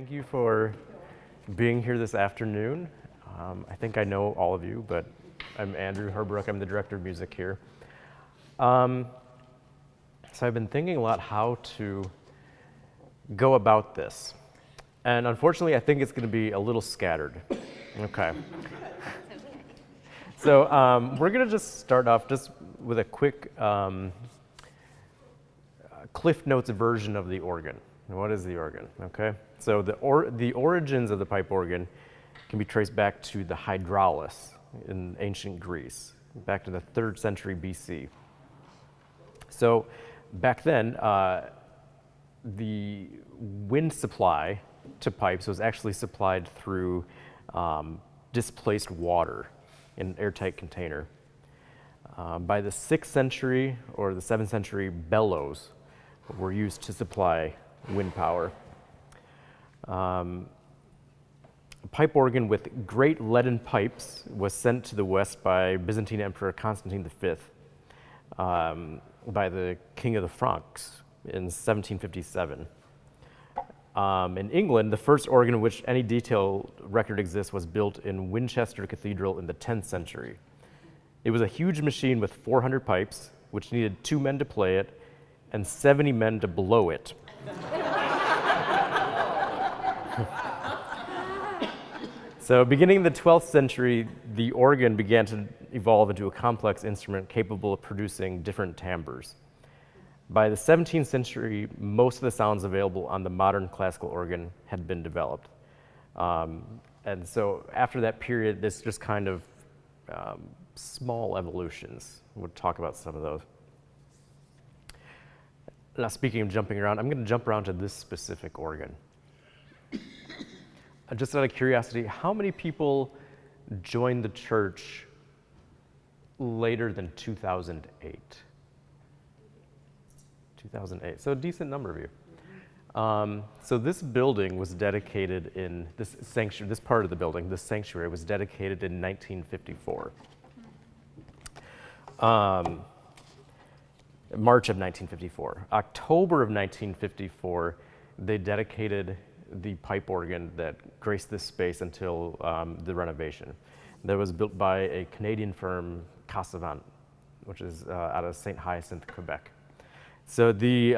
thank you for being here this afternoon. I think I know all of you, but I'm Andrew Herbrook. I'm the director of music here. So I've been thinking a lot how to go about this. And unfortunately, I think it's going to be a little scattered. Okay. So we're going to just start off just with a quick Cliff Notes version of the organ. What is the organ? Okay. So the origins of the pipe organ can be traced back to the hydraulis in ancient Greece, back to the 3rd century BC. So back then, the wind supply to pipes was actually supplied through displaced water in an airtight container. By the 6th century or the 7th century, bellows were used to supply wind power. A pipe organ with great leaden pipes was sent to the west by Byzantine Emperor Constantine V by the King of the Franks in 1757. In England, the first organ in which any detailed record exists was built in Winchester Cathedral in the 10th century. It was a huge machine with 400 pipes, which needed 2 men to play it and 70 men to blow it. So beginning in the 12th century, the organ began to evolve into a complex instrument capable of producing different timbres. By the 17th century, most of the sounds available on the modern classical organ had been developed. And so after that period, this just kind of small evolutions. We'll talk about some of those. Now, speaking of jumping around, I'm going to jump around to this specific organ. Just out of curiosity, how many people joined the church later than 2008? 2008, so a decent number of you. So this building was dedicated in, this sanctuary, this part of the building, this sanctuary was dedicated in 1954. March of 1954. October of 1954, they dedicated the pipe organ that graced this space until the renovation. That was built by a Canadian firm, Cassavant, which is out of St. Hyacinthe, Quebec. So the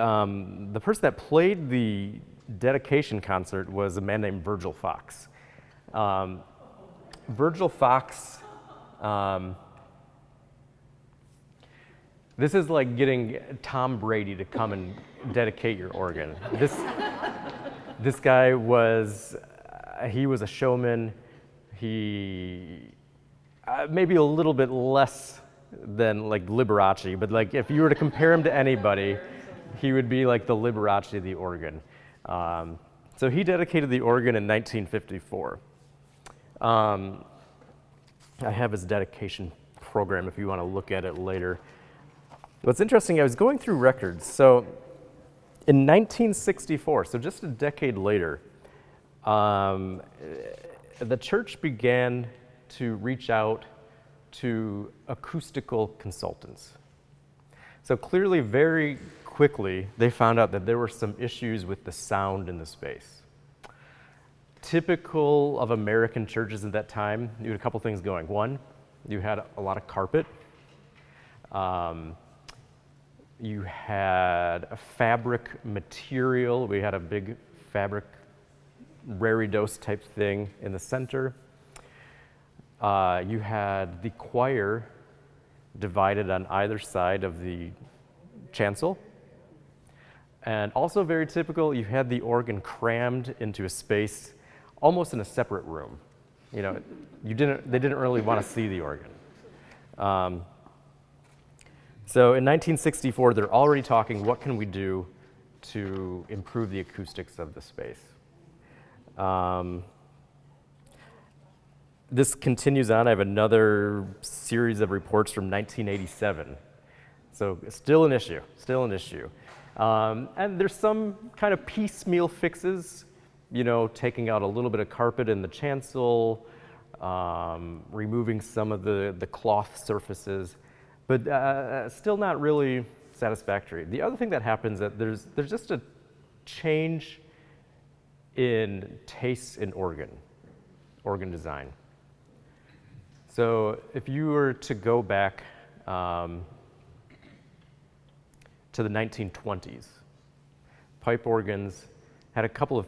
person that played the dedication concert was a man named Virgil Fox. Virgil Fox, this is like getting Tom Brady to come and dedicate your organ. This guy was, he was a showman. He, maybe a little bit less than like Liberace, but like if you were to compare him to anybody, he would be like the Liberace of the organ. So he dedicated the organ in 1954. I have his dedication program if you want to look at it later. What's interesting, I was going through records. So in 1964, so just a decade later, the church began to reach out to acoustical consultants. So clearly, very quickly, they found out that there were some issues with the sound in the space. Typical of American churches at that time, you had a couple things going. One, you had a lot of carpet. You had a fabric material. We had a big fabric reredos type thing in the center. You had the choir divided on either side of the chancel. And also very typical, you had the organ crammed into a space almost in a separate room. You know, they didn't really want to see the organ. So in 1964, they're already talking, what can we do to improve the acoustics of the space? This continues on. I have another series of reports from 1987. So still an issue. And there's some kind of piecemeal fixes, you know, taking out a little bit of carpet in the chancel, removing some of the cloth surfaces, but still not really satisfactory. The other thing that happens is that there's just a change in tastes in organ design. So if you were to go back to the 1920s, pipe organs had a couple of,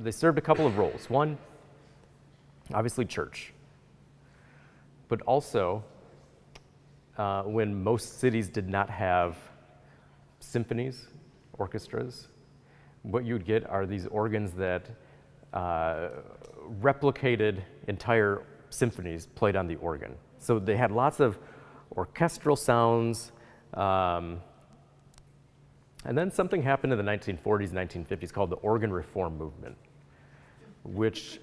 they served a couple of roles. One, obviously church, but also when most cities did not have symphonies, orchestras, what you'd get are these organs that replicated entire symphonies played on the organ. So they had lots of orchestral sounds. And then something happened in the 1940s, 1950s called the organ reform movement, which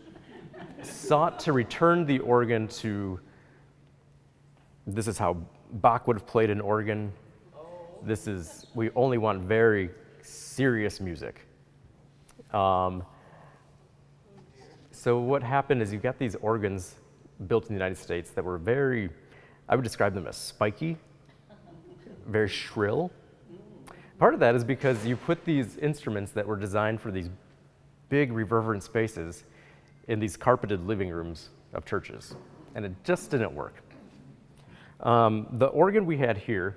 sought to return the organ to, this is how Bach would have played an organ. This is, we only want very serious music. So what happened is you got these organs built in the United States that were very, I would describe them as spiky, very shrill. Part of that is because you put these instruments that were designed for these big reverberant spaces in these carpeted living rooms of churches, and it just didn't work. The organ we had here,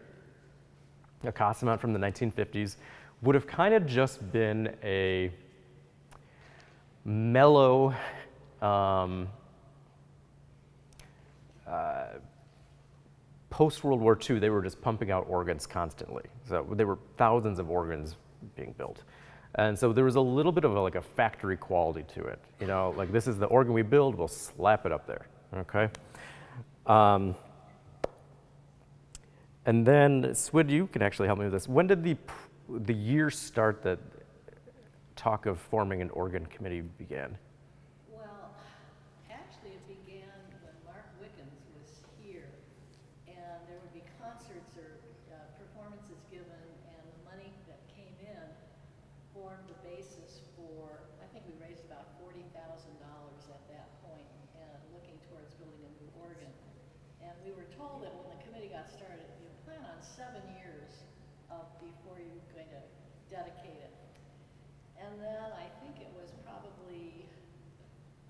a Casamount from the 1950s, would have kind of just been a mellow, post-World War II, they were just pumping out organs constantly. So there were thousands of organs being built. And so there was a little bit of like a factory quality to it. You know, like this is the organ we build, we'll slap it up there, okay? And then, Swid, you can actually help me with this. When did the year start that talk of forming an organ committee began? Well, actually it began when Mark Wickens was here, and there would be concerts or performances given, and the money that came in formed the basis for, I think we raised about $40,000 at that point, and looking towards building a new organ. And we were told that when the committee got started, you plan on 7 years before you're going to dedicate it. And then I think it was probably,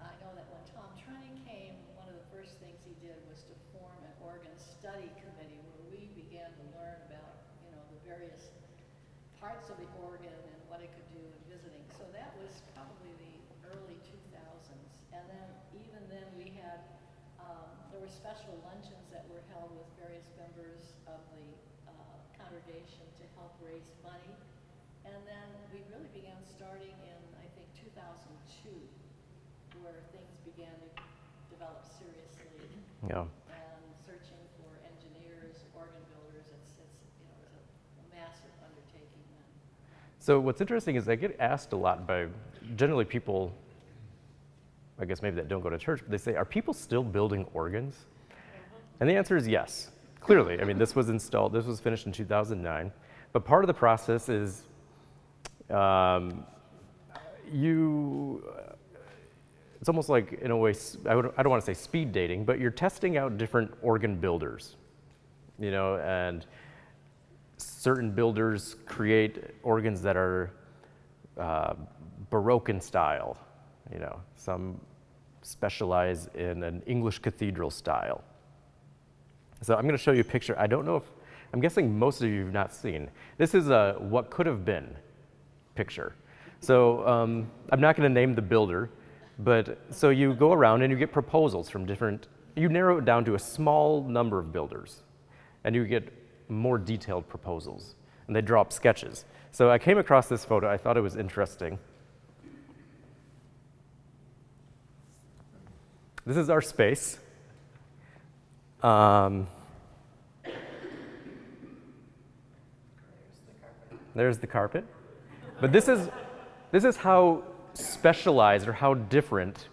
I know that when Tom Trenny came, one of the first things he did was to form an organ study committee where we began to learn about, you know, the various parts of the organ and what it could do in visiting. So that was probably the early 2000s. And then even then we had, there were special luncheons that were held with various members of the congregation to help raise money. And then we really began starting in, I think, 2002, where things began to develop seriously. Yeah. And searching for engineers, organ builders, it's you know, it was a massive undertaking then. So what's interesting is I get asked a lot by generally people, I guess maybe that don't go to church, but they say, are people still building organs? And the answer is yes, clearly. I mean, this was installed, this was finished in 2009. But part of the process is it's almost like, in a way, I don't want to say speed dating, but you're testing out different organ builders, you know, and certain builders create organs that are Baroque in style, you know, some specialize in an English cathedral style. So I'm going to show you a picture. I don't know if, I'm guessing most of you have not seen. This is a what could have been picture. So I'm not going to name the builder, but so you go around and you get proposals from different, you narrow it down to a small number of builders, and you get more detailed proposals, and they draw up sketches. So I came across this photo, I thought it was interesting. This is our space. There's the carpet. But this is how specialized or how different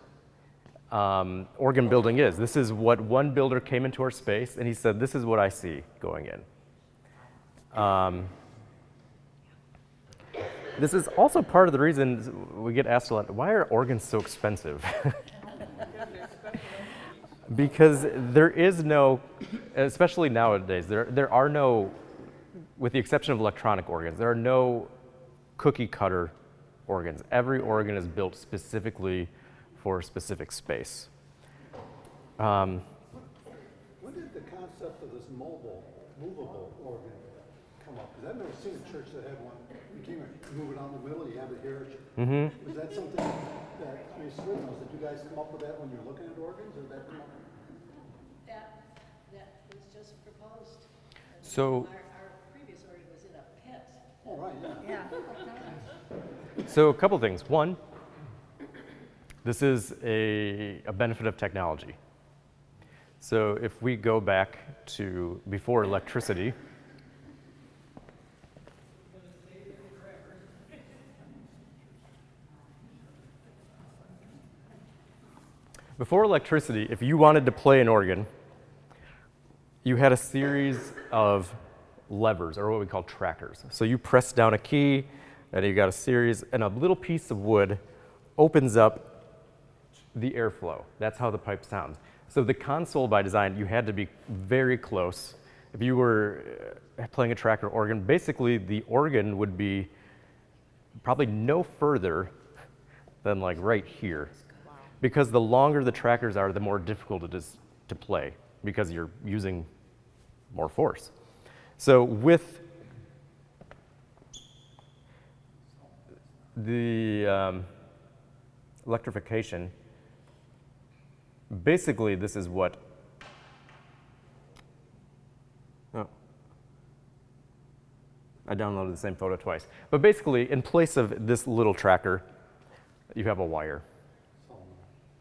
organ building is. This is what one builder came into our space and he said, this is what I see going in. This is also part of the reason we get asked a lot, why are organs so expensive? Because there is no, especially nowadays, there are no, with the exception of electronic organs, there are no cookie cutter organs. Every organ is built specifically for a specific space. When did the concept of this movable organ come up? Because I've never seen a church that had one. You can't move it down the middle, you have it here. Was that something that, I mean, Sweden knows, did you guys come up with that when you're looking at organs, or did that come up? That was just proposed. And So- Our previous organ was in a pit. Oh, right, yeah. So a couple things. One, this is a benefit of technology. So if we go back to before electricity, if you wanted to play an organ, you had a series of levers, or what we call trackers. So you press down a key, and you got a series, and a little piece of wood opens up the airflow. That's how the pipe sounds. So the console, by design, you had to be very close. If you were playing a tracker organ, basically the organ would be probably no further than like right here. Because the longer the trackers are, the more difficult it is to play, because you're using more force. So with the electrification, basically this is what, oh, I downloaded the same photo twice. But basically, in place of this little tracker, you have a wire.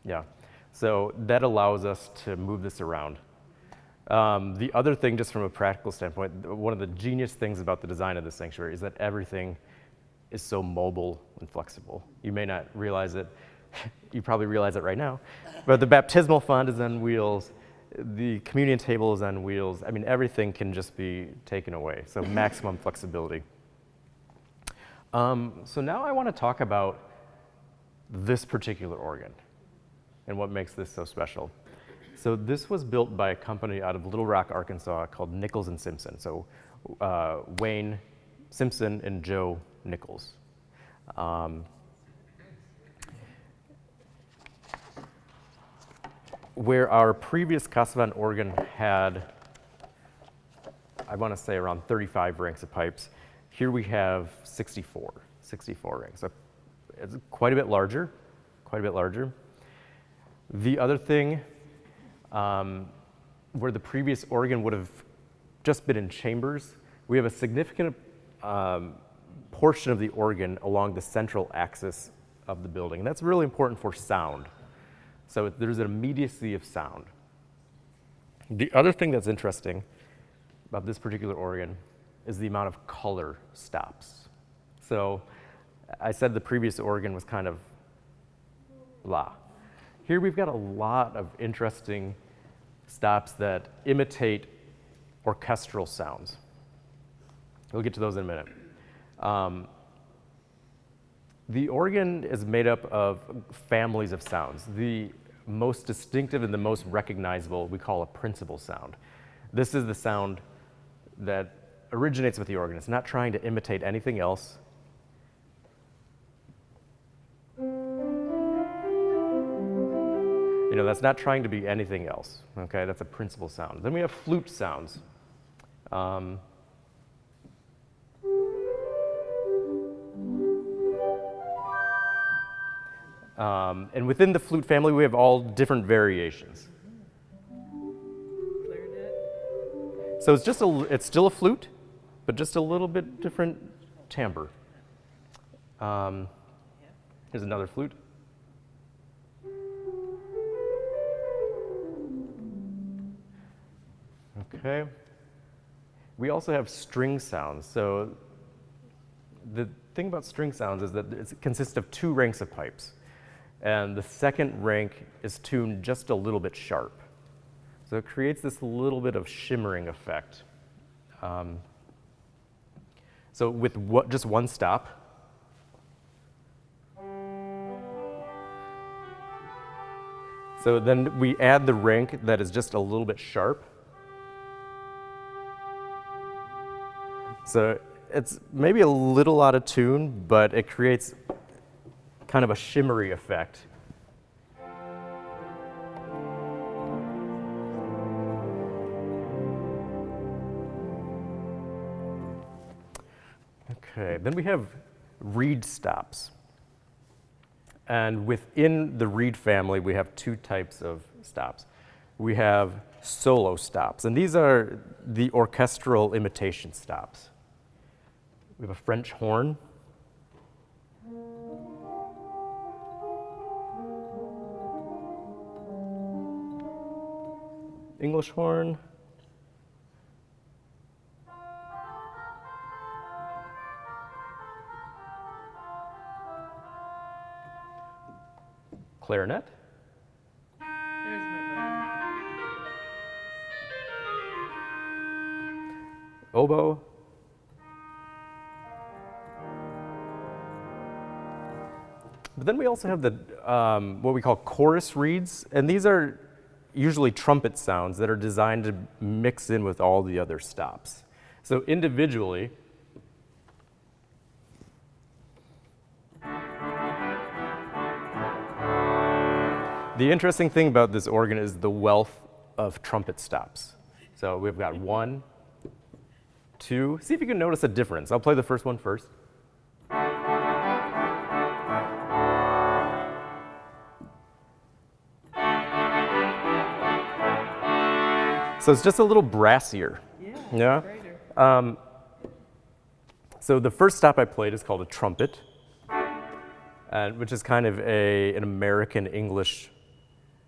Yeah, so that allows us to move this around. The other thing, just from a practical standpoint, one of the genius things about the design of this sanctuary is that everything is so mobile and flexible. You may not realize it. You probably realize it right now. But the baptismal font is on wheels. The communion table is on wheels. I mean, everything can just be taken away. So maximum flexibility. So now I want to talk about this particular organ and what makes this so special. So this was built by a company out of Little Rock, Arkansas called Nichols and Simpson. So Wayne Simpson and Joe Nichols. Where our previous Casavan organ had, I want to say, around 35 ranks of pipes, here we have 64 ranks. So it's quite a bit larger, The other thing, where the previous organ would have just been in chambers, we have a significant portion of the organ along the central axis of the building. And that's really important for sound. So there's an immediacy of sound. The other thing that's interesting about this particular organ is the amount of color stops. So I said the previous organ was kind of blah. Here we've got a lot of interesting stops that imitate orchestral sounds. We'll get to those in a minute. The organ is made up of families of sounds. The most distinctive and the most recognizable we call a principal sound. This is the sound that originates with the organ. It's not trying to imitate anything else. You know, that's not trying to be anything else, okay? That's a principal sound. Then we have flute sounds. And within the flute family, we have all different variations. Clarinet. So it's still a flute, but just a little bit different timbre. Here's another flute. Okay. We also have string sounds. So the thing about string sounds is that it consists of 2 ranks of pipes. And the second rank is tuned just a little bit sharp. So it creates this little bit of shimmering effect. So with just one stop, so then we add the rank that is just a little bit sharp. So it's maybe a little out of tune, but it creates kind of a shimmery effect. Okay, then we have reed stops. And within the reed family, we have two types of stops. We have solo stops, and these are the orchestral imitation stops. We have a French horn. English horn. Clarinet. There's my Oboe. But then we also have the what we call chorus reeds, and these are usually trumpet sounds that are designed to mix in with all the other stops. So individually, the interesting thing about this organ is the wealth of trumpet stops. So we've got 1, 2. See if you can notice a difference. I'll play the first one first. So it's just a little brassier. Yeah. brighter. So the first stop I played is called a trumpet, which is kind of an American English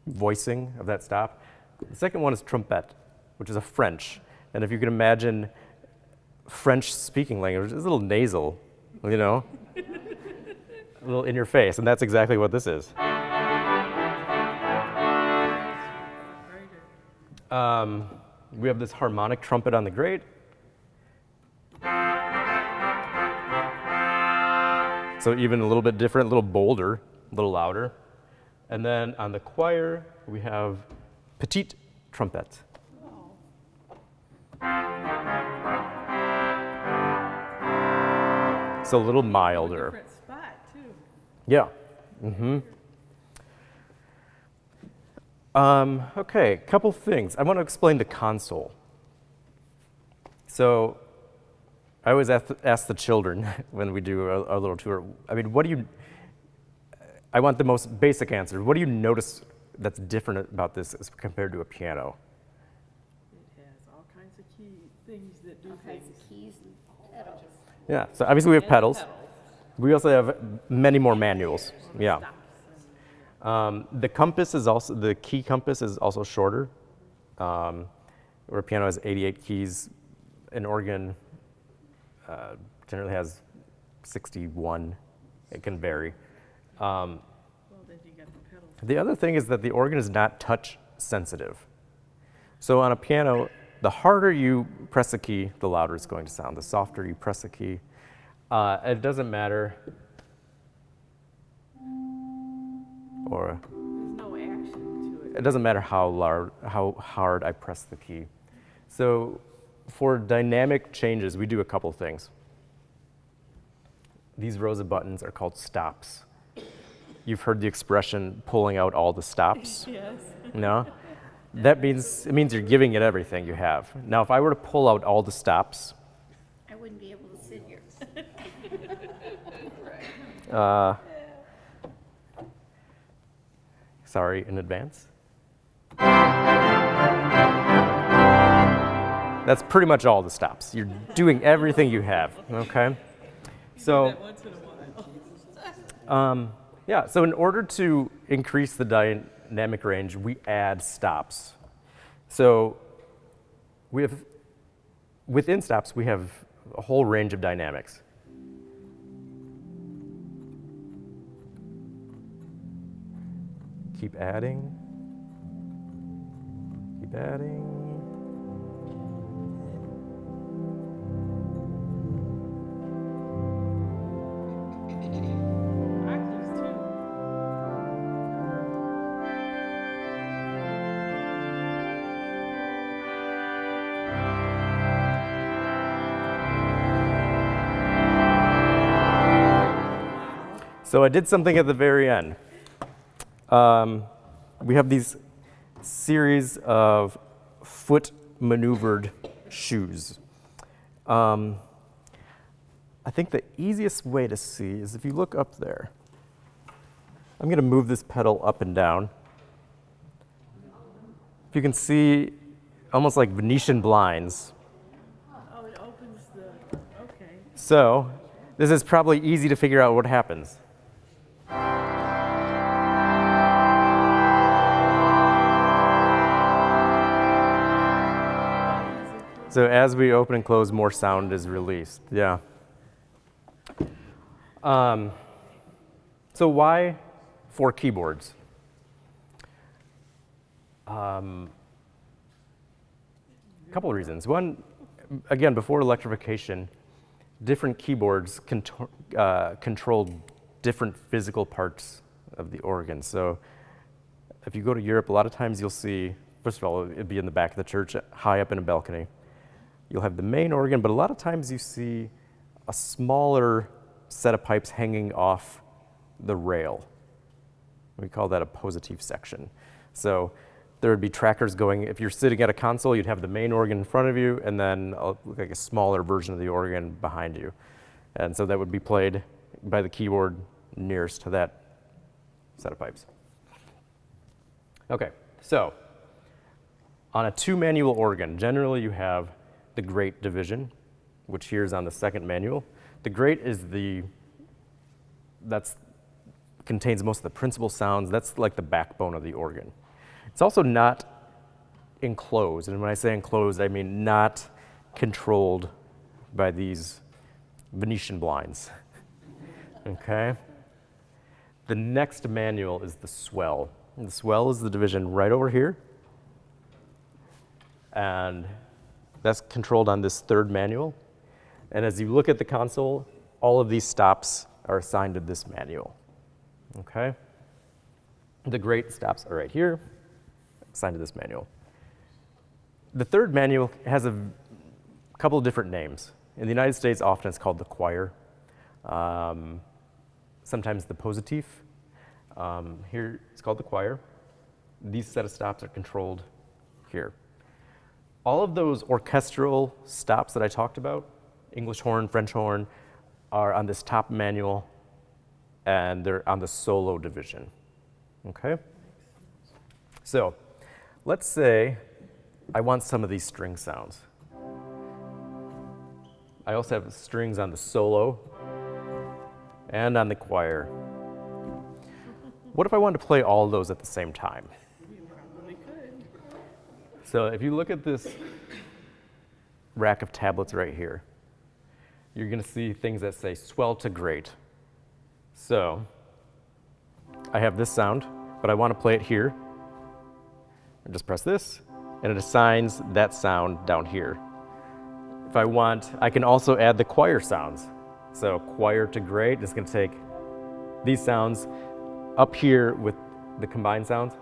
voicing of that stop. The second one is trompette, which is a French. And if you can imagine French speaking language, it's a little nasal, you know, a little in your face, and that's exactly what this is. Brighter. We have this harmonic trumpet on the grate. So even a little bit different, a little bolder, a little louder. And then on the choir, we have petite trumpet. So a little milder. Different spot too. Yeah. Okay, couple things. I want to explain the console. So I always ask the children when we do our little tour, I mean, I want the most basic answer. What do you notice that's different about this as compared to a piano? It has all kinds of key things that do All kinds things. of keys and pedals. Yeah, so obviously we have And pedals. pedals. We also have many more manuals. Yeah. Stops The key compass is also shorter. Where a piano has 88 keys, an organ generally has 61. It can vary. well, then you got the pedals. The other thing is that the organ is not touch sensitive. So on a piano, the harder you press a key, the louder it's going to sound. The softer you press a key, it doesn't matter. Or There's no action to it. it doesn't matter how hard I press the key. So for dynamic changes, we do a couple things. These rows of buttons are called stops. You've heard the expression pulling out all the stops? Yes. No? It means you're giving it everything you have. Now, if I were to pull out all the stops, I wouldn't be able to sit here. sorry in advance. That's pretty much all the stops. You're doing everything you have, okay? So, That once in a while. yeah, so in order to increase the dynamic range, we add stops. So within stops, we have a whole range of dynamics. Keep adding. Keep adding. Octaves too. So I did something at the very end. We have these series of foot maneuvered shoes. I think the easiest way to see is if you look up there. I'm going to move this pedal up and down. If you can see, almost like Venetian blinds. Oh, it opens the, okay. So this is probably easy to figure out what happens. So as we open and close, more sound is released. Yeah. So why 4 keyboards? A couple of reasons. One, again, before electrification, different keyboards controlled different physical parts of the organ. So if you go to Europe, a lot of times you'll see, first of all, it'd be in the back of the church, high up in a balcony. You'll have the main organ, but a lot of times you see a smaller set of pipes hanging off the rail. We call that a positive section. So there would be trackers going, if you're sitting at a console, you'd have the main organ in front of you and then like a smaller version of the organ behind you. And so that would be played by the keyboard nearest to that set of pipes. Okay, so on a 2-manual organ, generally you have the great division, which here is on the 2nd manual. The great is contains most of the principal sounds. That's like the backbone of the organ. It's also not enclosed, and when I say enclosed, I mean not controlled by these Venetian blinds. Okay? The next manual is the swell. And the swell is the division right over here, and that's controlled on this 3rd manual. And as you look at the console, all of these stops are assigned to this manual. Okay? The great stops are right here, assigned to this manual. The 3rd manual has a couple of different names. In the United States, often it's called the choir, sometimes the positif. Here it's called the choir. These set of stops are controlled here. All of those orchestral stops that I talked about, English horn, French horn, are on this top manual, and they're on the solo division. Okay? So let's say I want some of these string sounds. I also have strings on the solo and on the choir. What if I wanted to play all of those at the same time? You probably could. So if you look at this rack of tablets right here, you're going to see things that say swell to great. So I have this sound, but I want to play it here. I just press this, and it assigns that sound down here. If I want, I can also add the choir sounds. So choir to great is going to take these sounds up here with the combined sounds.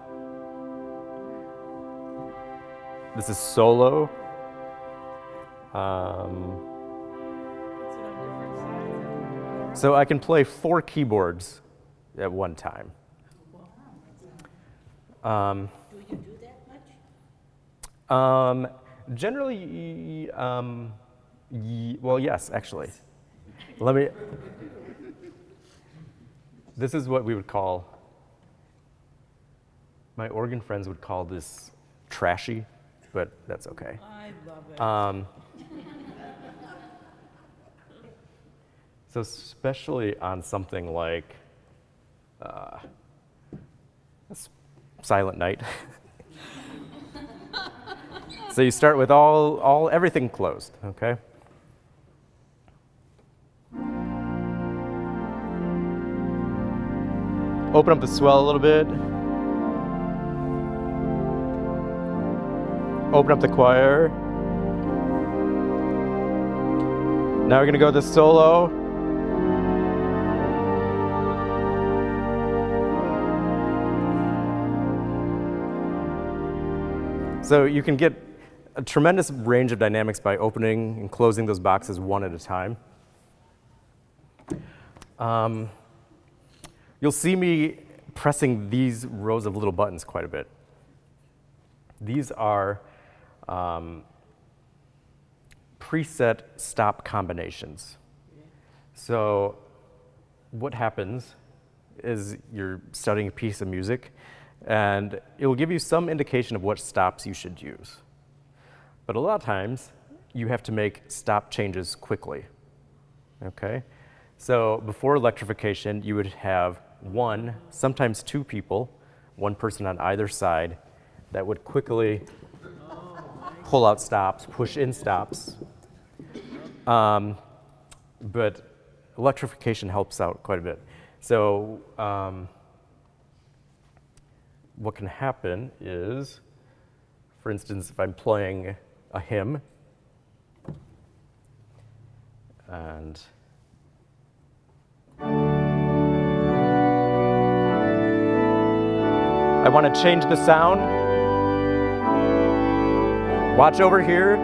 This is solo. Puts it on different sides. So I can play 4 keyboards at one time. Do you do that much? Generally, well, yes, actually. This is what we would call, my organ friends would call this trashy, but that's okay. I love it. So especially on something like Silent Night. So you start with everything closed, okay? Open up the swell a little bit. Open up the choir. Now we're gonna go to the solo. So you can get a tremendous range of dynamics by opening and closing those boxes one at a time. You'll see me pressing these rows of little buttons quite a bit. These are preset stop combinations. So what happens is you're studying a piece of music, and it will give you some indication of what stops you should use. But a lot of times, you have to make stop changes quickly, okay? So before electrification, you would have one, sometimes two people, one person on either side, that would quickly pull out stops, push in stops. But electrification helps out quite a bit. So what can happen is, for instance, if I'm playing a hymn, and I want to change the sound. Watch over here.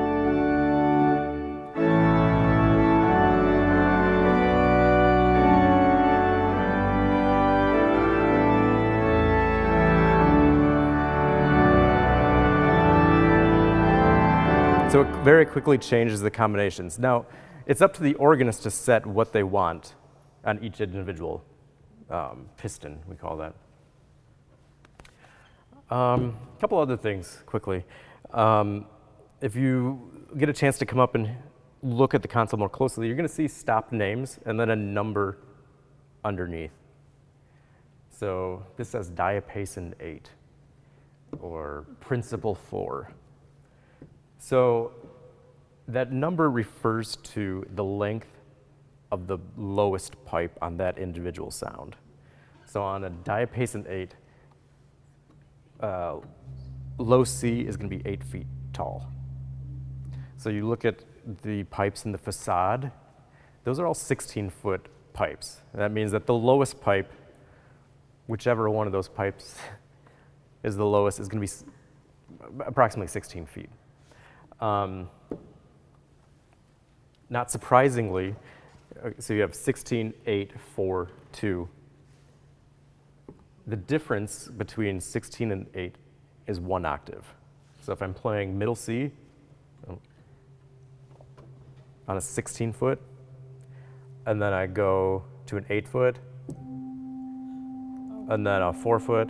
So it very quickly changes the combinations. Now, it's up to the organist to set what they want on each individual piston, we call that. A couple other things quickly. If you get a chance to come up and look at the console more closely, you're going to see stop names and then a number underneath. So this says diapason 8 or principle 4. So that number refers to the length of the lowest pipe on that individual sound. So on a diapason 8, low C is going to be 8 feet tall. So you look at the pipes in the facade, those are all 16-foot pipes. That means that the lowest pipe, whichever one of those pipes is the lowest, is going to be approximately 16 feet. Not surprisingly, so you have 16, 8, 4, 2. The difference between 16 and 8 is 1 octave. So if I'm playing middle C on a 16-foot, and then I go to an 8-foot, and then a 4-foot,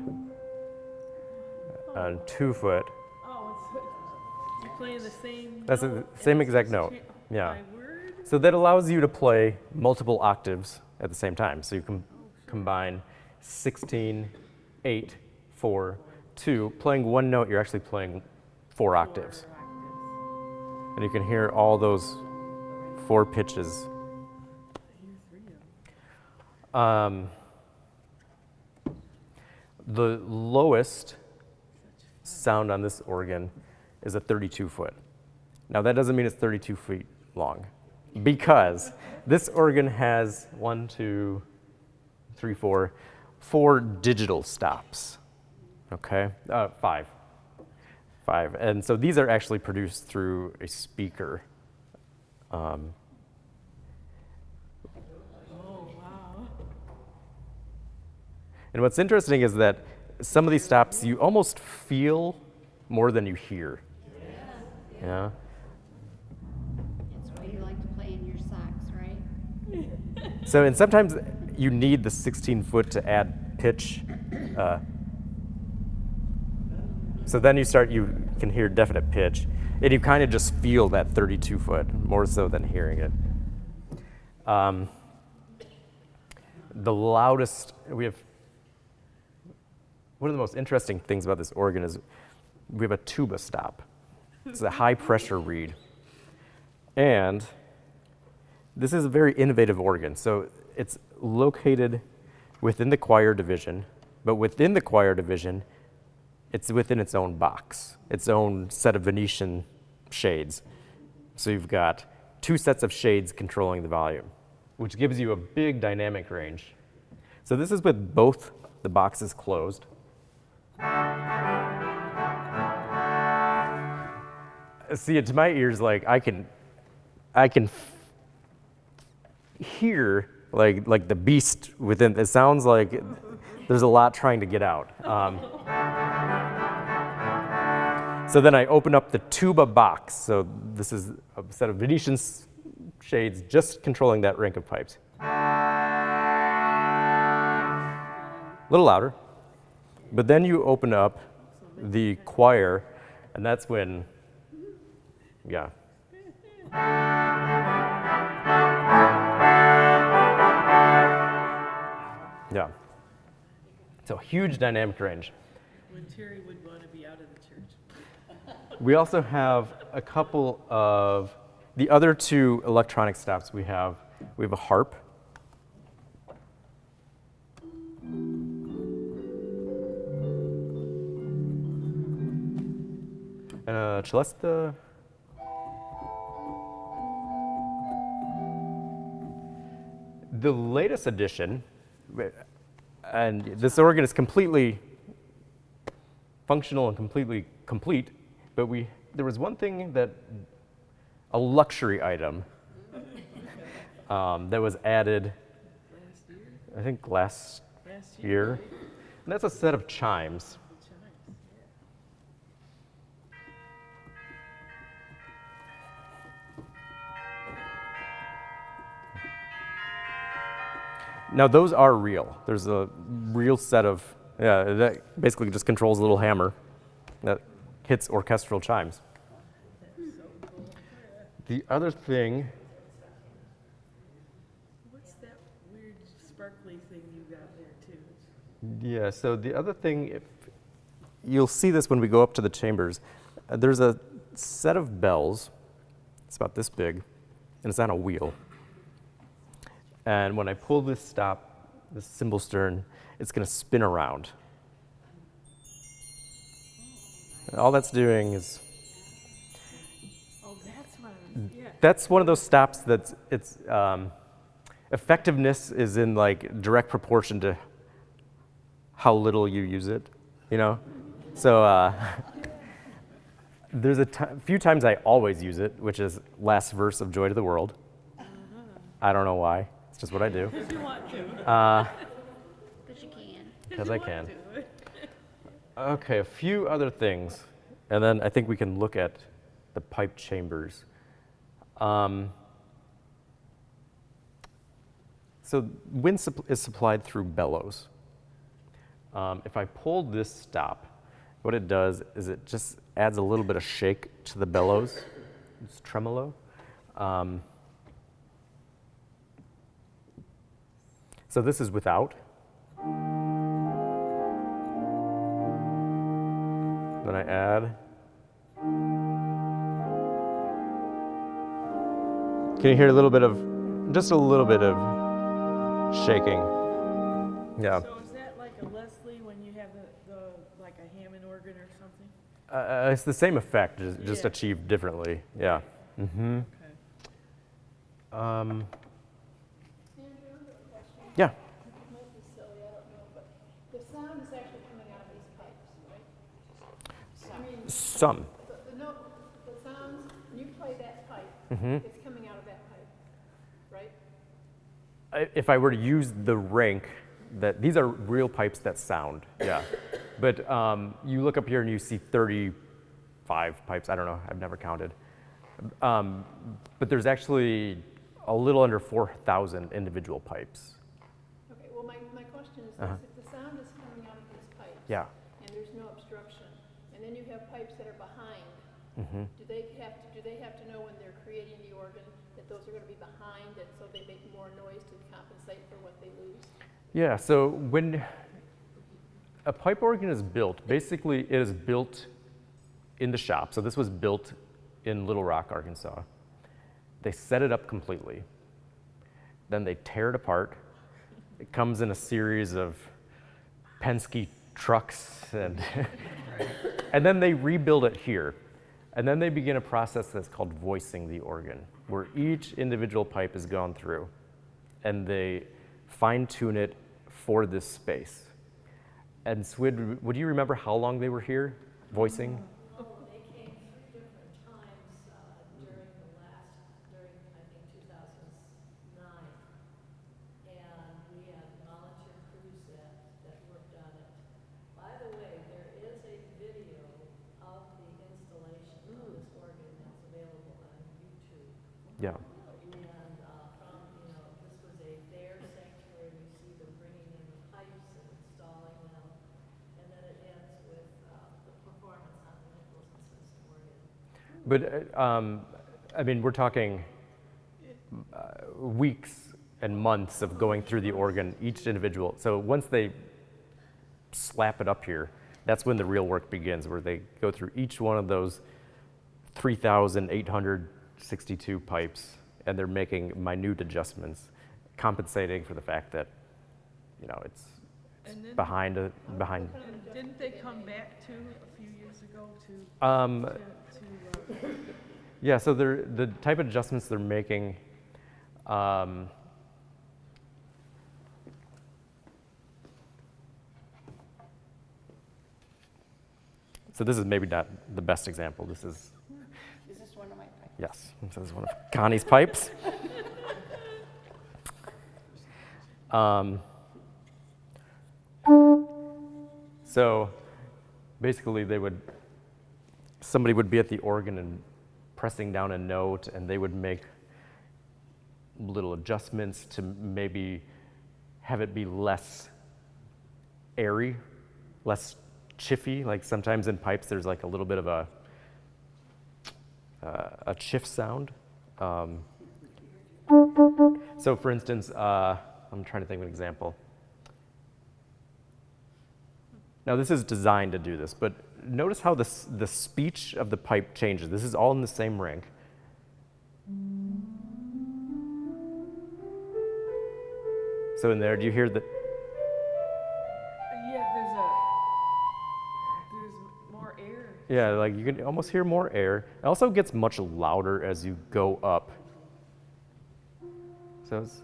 and 2-foot. Oh, it's, you're playing the same That's the note same and exact it's note. cha- Yeah. My word? So that allows you to play multiple octaves at the same time. So you can combine 16, 8, 4, 2. Playing one note, you're actually playing 4 octaves. And you can hear all those 4 pitches. The lowest sound on this organ is a 32-foot. Now that doesn't mean it's 32 feet long, because this organ has 1, 2, 3, 4, 4 digital stops. Okay, 5. And so these are actually produced through a speaker. Oh, wow. And what's interesting is that some of these stops you almost feel more than you hear. Yeah. That's why you like to play in your socks, right? So, and sometimes you need the 16-foot to add pitch. So then you can hear definite pitch, and you kind of just feel that 32-foot more so than hearing it. The loudest, one of the most interesting things about this organ is we have a tuba stop. It's a high pressure reed. And this is a very innovative organ. So it's located within the choir division, but within the choir division, it's within its own box, its own set of Venetian shades. So you've got 2 sets of shades controlling the volume, which gives you a big dynamic range. So this is with both the boxes closed. See, to my ears, like I can hear like the beast within. It sounds like there's a lot trying to get out. So then I open up the tuba box. So this is a set of Venetian shades just controlling that rank of pipes. A little louder. But then you open up the choir, and that's when, yeah. Yeah. So huge dynamic range. When Terry would want to be out of the church. We also have a couple of the other two electronic stops we have a harp. And a celesta. The latest edition, and this organ is completely functional and completely complete, but there was one thing a luxury item that was added, I think last year, and that's a set of chimes. Now those are real. There's a real set of, that basically just controls a little hammer that hits orchestral chimes. The other thing. What's that weird sparkly thing you got there too? Yeah, so the other thing, you'll see this when we go up to the chambers. There's a set of bells. It's about this big, and it's on a wheel. And when I pull this stop, this cymbal stern, it's going to spin around. And all that's doing is. Oh, that's what I was, yeah. That's one of those stops that's its effectiveness is in like direct proportion to how little you use it, you know. So there's a few times I always use it, which is last verse of "Joy to the World." I don't know why. It's just what I do. Because you want to. Because you can. Because I can. Okay, a few other things, and then I think we can look at the pipe chambers. So wind is supplied through bellows. If I pull this stop, what it does is it just adds a little bit of shake to the bellows. It's tremolo. So this is without. Then I add. Can you hear just a little bit of shaking? Yeah. So is that like a Leslie when you have the like a Hammond organ or something? It's the same effect, just Yeah. achieved differently. Yeah. Mm-hmm. Okay. Yeah. Might be silly, I don't know, but the sound is actually coming out of these pipes, right? I mean, Some. the note, the sounds, when you play that pipe, it's coming out of that pipe, right? If I were to use the rank, these are real pipes that sound. Yeah. But you look up here and you see 35 pipes. I don't know. I've never counted. But there's actually a little under 4,000 individual pipes. Okay, well, my question is this, if the sound is coming out of these pipes. Yeah. And there's no obstruction, and then you have pipes that are behind, do they have to know when they're creating the organ that those are gonna be behind, and so they make more noise to compensate for what they lose? Yeah, so when a pipe organ is built, basically it is built in the shop. So this was built in Little Rock, Arkansas. They set it up completely. Then they tear it apart. It comes in a series of Penske trucks, and and then they rebuild it here. And then they begin a process that's called voicing the organ, where each individual pipe is gone through, and they fine-tune it for this space. And Swid, would you remember how long they were here voicing? They came 3 different times during I think 2009. But I mean, we're talking weeks and months of going through the organ, each individual. So once they slap it up here, that's when the real work begins, where they go through each one of those 3,862 pipes, and they're making minute adjustments, compensating for the fact that, you know, it's And then- behind. And didn't they come back too a few years ago to Yeah, so the type of adjustments they're making, so this is maybe not the best example. This is, Is this one of my pipes? yes, this is one of Connie's pipes. So basically somebody would be at the organ and pressing down a note, and they would make little adjustments to maybe have it be less airy, less chiffy. Like sometimes in pipes there's like a little bit of a chiff sound. So for instance, I'm trying to think of an example. Now this is designed to do this, but notice how the speech of the pipe changes. This is all in the same rank. So in there, do you hear the? Yeah, there's more air. Yeah, like you can almost hear more air. It also gets much louder as you go up. So it's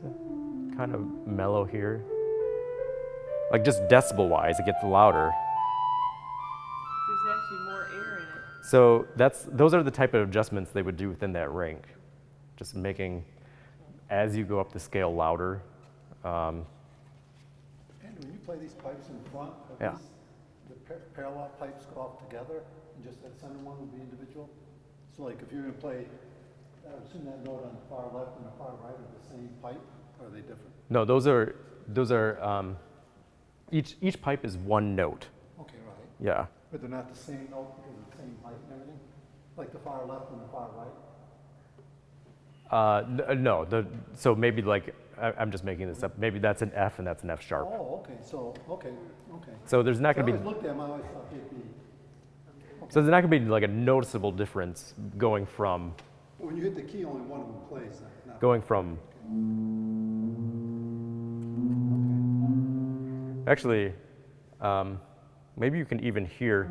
kind of mellow here. Like just decibel-wise, it gets louder. There's actually more air in it. So those are the type of adjustments they would do within that rank. Just making, as you go up the scale, louder. And when you play these pipes in front, Yeah. the parallel pipes go off together, and just that center one would be individual? So like if you're gonna play, I would assume that note on the far left and the far right are the same pipe, or are they different? No, those are each pipe is one note. Okay, right. Yeah. But they're not the same note because of the same height and everything? Like the far left and the far right? No, so maybe like, I'm just making this up, maybe that's an F and that's an F sharp. Oh, okay, so, okay. So there's not So I gonna be, always looked at them, I always thought they'd be, so there's not gonna be like a noticeable difference going from, when you hit the key, only one of them plays, not. going from, actually, maybe you can even hear,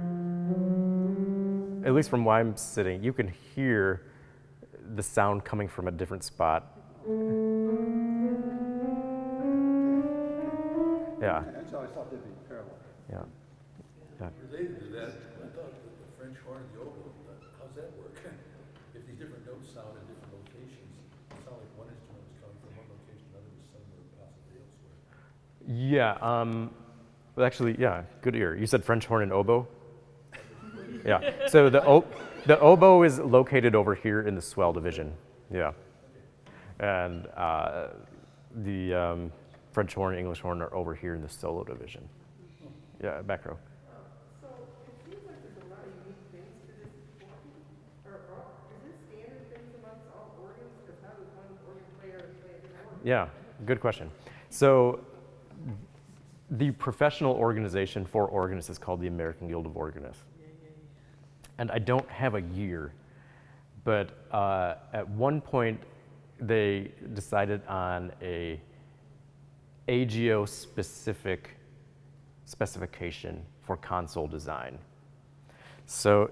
at least from where I'm sitting, you can hear the sound coming from a different spot. Yeah, I just always thought they'd be parallel. yeah. Related to that, I thought that the French horn and the oboe, how's that work? If these different notes sound in different locations, it sounds like one instrument was coming from one location, another was somewhere possibly elsewhere. Yeah, well actually, yeah, good ear. You said French horn and oboe? Yeah, so the oboe is located over here in the swell division, yeah. And the French horn and English horn are over here in the solo division. Yeah, back row. So it seems like there's a lot of unique things to this organ, or is this standard things amongst all organs? Because how does one organ player play a different organ? Yeah, good question. So the professional organization for organists is called the American Guild of Organists. And I don't have a year, but at one point they decided on a AGO-specific specification for console design. So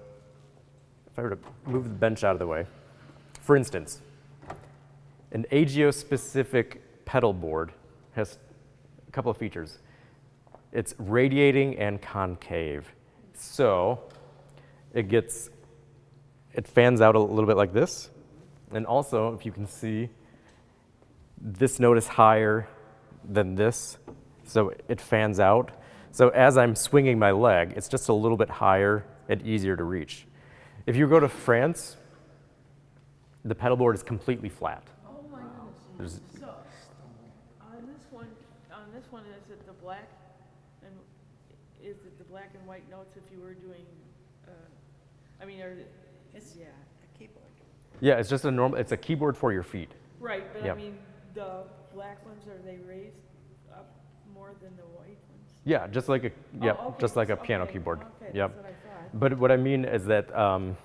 if I were to move the bench out of the way, for instance, an AGO-specific pedal board has a couple of features. It's radiating and concave. So it fans out a little bit like this. And also, if you can see, this note is higher than this, so it fans out. So as I'm swinging my leg, it's just a little bit higher and easier to reach. If you go to France, the pedal board is completely flat. Oh my goodness. So, on this one, is it the black and white notes if you were doing, I mean, are, It's, yeah, I Yeah, it's just a normal. It's a keyboard for your feet. Right, but I Yep. mean, the black ones, are they raised up more than the white ones? Yeah, just like a Oh, just like a okay, piano okay, keyboard. okay, Yep. that's what I thought. But what I mean is that the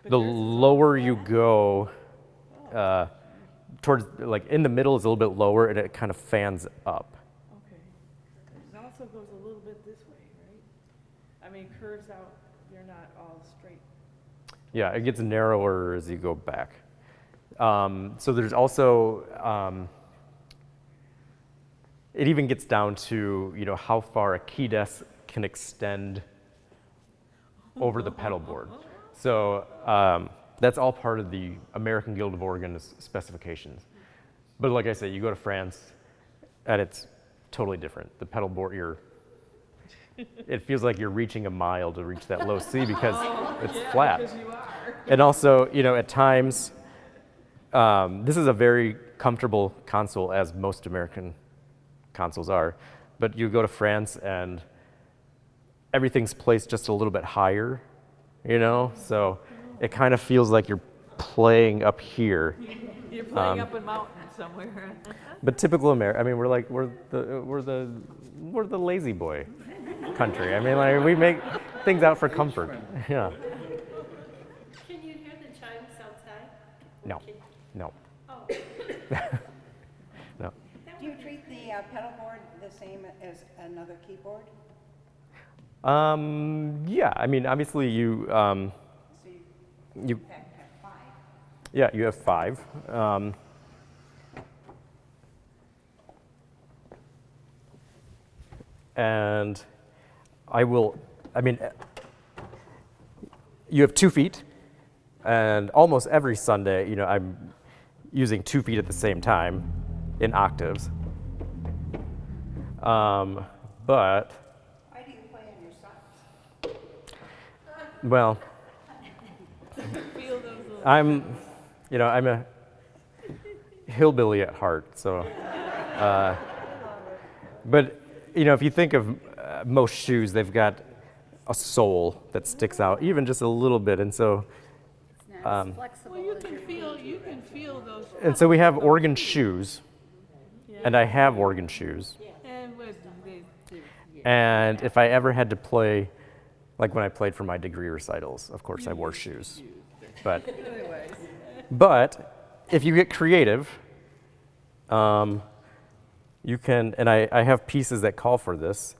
yours is lower you go, towards like in the middle is a little bit lower, and it kind of fans up. Okay. It also goes a little bit this way, right? I mean, curves out, they're not all straight. Yeah, it gets narrower as you go back. So there's also, it even gets down to, how far a key desk can extend over the pedal board. So that's all part of the American Guild of Organists specifications. But like I said, you go to France, and it's totally different. The pedal board, it feels like you're reaching a mile to reach that low C because it's flat. Because you are. And also, at times, this is a very comfortable console, as most American consoles are. But you go to France, and everything's placed just a little bit higher, So it kind of feels like you're playing up here. You're playing up a mountain somewhere. But typical America, I mean, we're the lazy boy country. I mean, like we make things out for comfort. Yeah. Can you hear the chimes outside? No. No. Oh, No. Do you treat the pedal board the same as another keyboard? Yeah. I mean, obviously you So you have 5. yeah, you have 5. And you have 2 feet, and almost every Sunday, I'm using 2 feet at the same time in octaves. But, Why do you play in your socks? well, Feel those little. I'm a hillbilly at heart, so, but, if you think of most shoes, they've got a sole that sticks out even just a little bit, and so, It's not as flexible Well, you as can your feel, you can feel those. and so we have organ shoes, and I have organ shoes, And with they and if I ever had to play, like when I played for my degree recitals, of course I wore shoes, but if you get creative, you can, and I have pieces that call for this.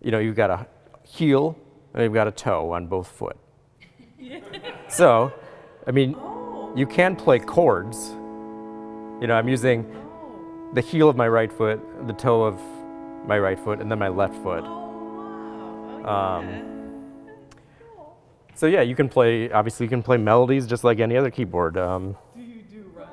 You've got a heel and you've got a toe on both foot. So, I mean, you can play chords. I'm using the heel of my right foot, the toe of my right foot, and then my left foot. So yeah, you can play melodies just like any other keyboard. Do you do runs?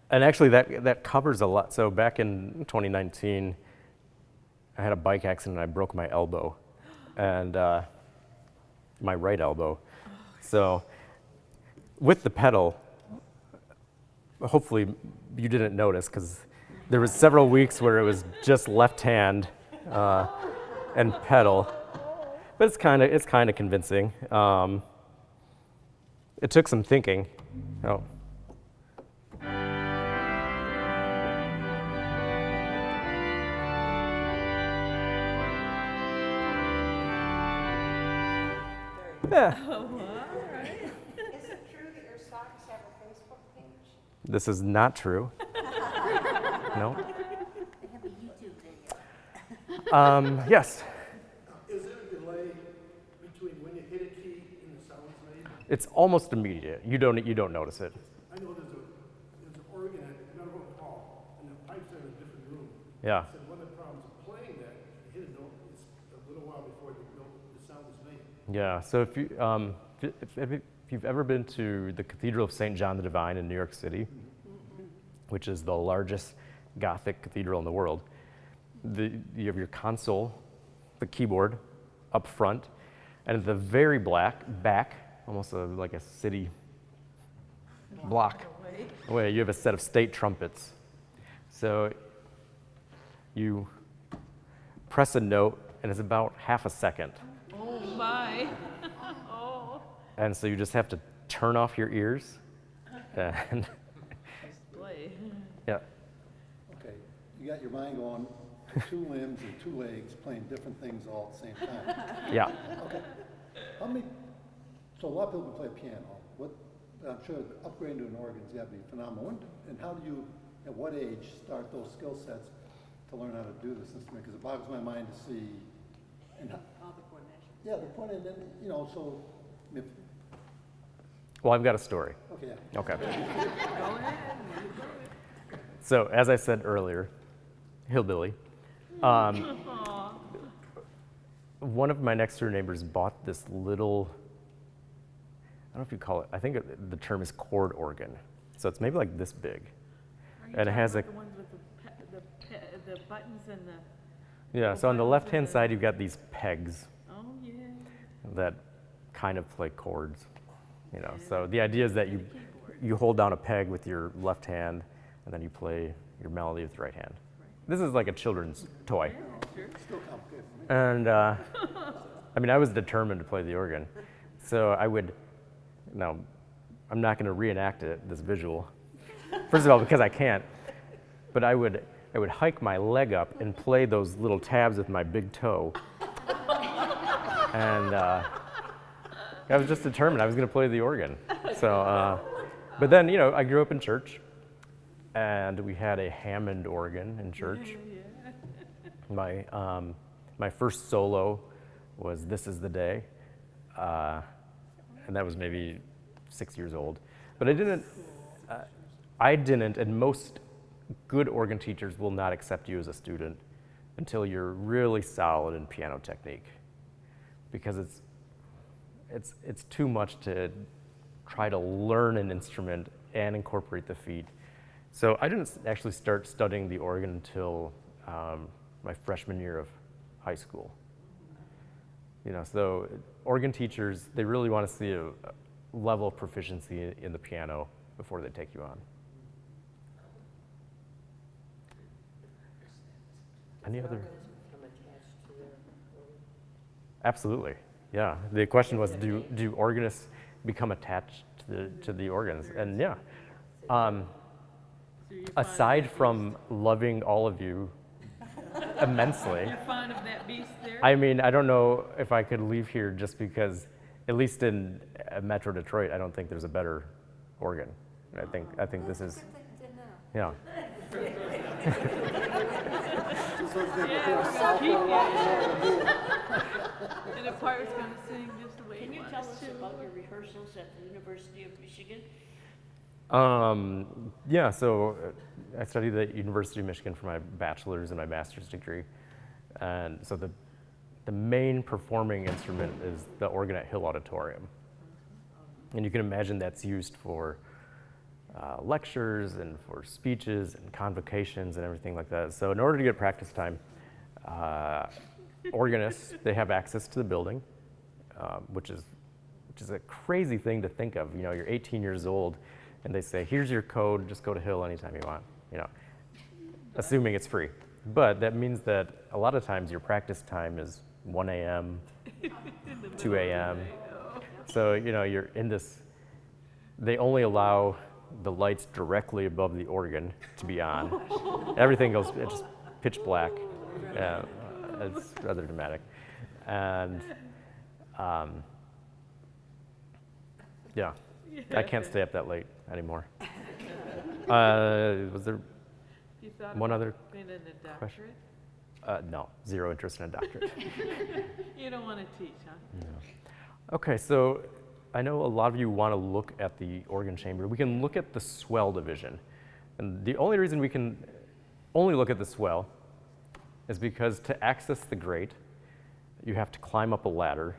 And actually that covers a lot. So back in 2019, I had a bike accident and I broke my elbow, and my right elbow. So with the pedal, hopefully you didn't notice, because there was several weeks where it was just left hand and pedal, but it's kind of convincing. It took some thinking. Oh. Yeah. Is it true that your socks have a Facebook page? This is not true. No. They have a YouTube video. Yes. Is there a delay between when you hit a key and the sound's made? It's almost immediate. You don't notice it. I know there's an organ at another hall, and the pipes are in a different room. Yeah. I said one of the problems of playing that, you hit a note, it's a little while before the sound is made. Yeah. So if you've ever been to the Cathedral of St. John the Divine in New York City, which is the largest Gothic cathedral in the world, you have your console, the keyboard, up front, and at the very back, almost like a city block Well, you have a set of state trumpets. So you press a note, and it's about half a second. Oh, my. Oh. And so you just have to turn off your ears. And Play. yeah, Okay, you got your mind going, two limbs and two legs playing different things all at the same time. yeah. Okay, how many, so a lot of people can play piano. What, I'm sure upgrading to an organ's gotta be phenomenal. And how do you, at what age, start those skill sets to learn how to do this instrument? Because it boggles my mind to see, and how, All the coordination. yeah, the point, and then, you know, so, if, Well, I've got a story. okay, Okay. Go ahead. So, as I said earlier, hillbilly. Aw. One of my next door neighbors bought this little, I don't know if you call it, I think the term is chord organ. So it's maybe like this big. Are you And it talking has about a- the ones with the buttons and the, Yeah, so on the buttons left-hand and the- side, you've got these pegs oh, yeah. that kind of play chords. You know, so the idea is that And a keyboard. you hold down a peg with your left hand, and then you play your melody with the right hand. This is like a children's toy. Sure. still complicated for me. And I mean, I was determined to play the organ. So I would, now, I'm not going to reenact it, this visual. First of all, because I can't. But I would hike my leg up and play those little tabs with my big toe. And I was just determined I was going to play the organ. So, but then, you know, I grew up in church, and we had a Hammond organ in church. My first solo was "This Is the Day," and that was maybe 6 years old. But I didn't, and most good organ teachers will not accept you as a student until you're really solid in piano technique, because it's too much to try to learn an instrument and incorporate the feet. So I didn't actually start studying the organ until my freshman year of high school. You know, so organ teachers, they really want to see a level of proficiency in the piano before they take you on. Any other? Absolutely, yeah. The question was, do organists become attached to the organs? And yeah. So you're fond of Aside that from loving all of you immensely, beast? You're fond of that beast there? I mean, I don't know if I could leave here just because, at least in Metro Detroit, I don't think there's a better organ. I think this is, yeah. And the choir's gonna sing just the way Can you you want tell us us to. about your rehearsals at the University of Michigan? Yeah, so I studied at the University of Michigan for my bachelor's and my master's degree. And so the main performing instrument is the organ at Hill Auditorium. And you can imagine that's used for lectures and for speeches and convocations and everything like that. So in order to get practice time, organists, they have access to the building, which is a crazy thing to think of. You know, you're 18 years old, and they say, here's your code, just go to Hill anytime you want, you know, assuming it's free. But that means that a lot of times your practice time is 1 a.m., 2 a.m. So, you know, you're in this, they only allow the lights directly above the organ to be on. Everything goes, it's just pitch black. Yeah, it's rather dramatic. And yeah, I can't stay up that late anymore. Was there You thought one about other being in a question? doctorate? No, zero interest in a doctorate. You don't want to teach, huh? Okay, so I know a lot of you want to look at the organ chamber. We can look at the swell division. And the only reason we can only look at the swell is because to access the grate, you have to climb up a ladder,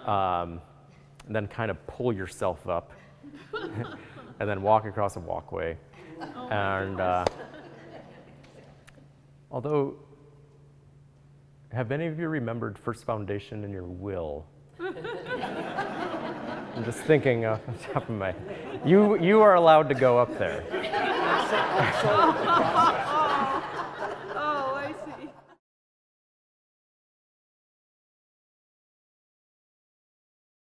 and then kind of pull yourself up, and then walk across a walkway. And although, have any of you remembered First Foundation in your will? I'm just thinking off the top of my. You are allowed to go up there.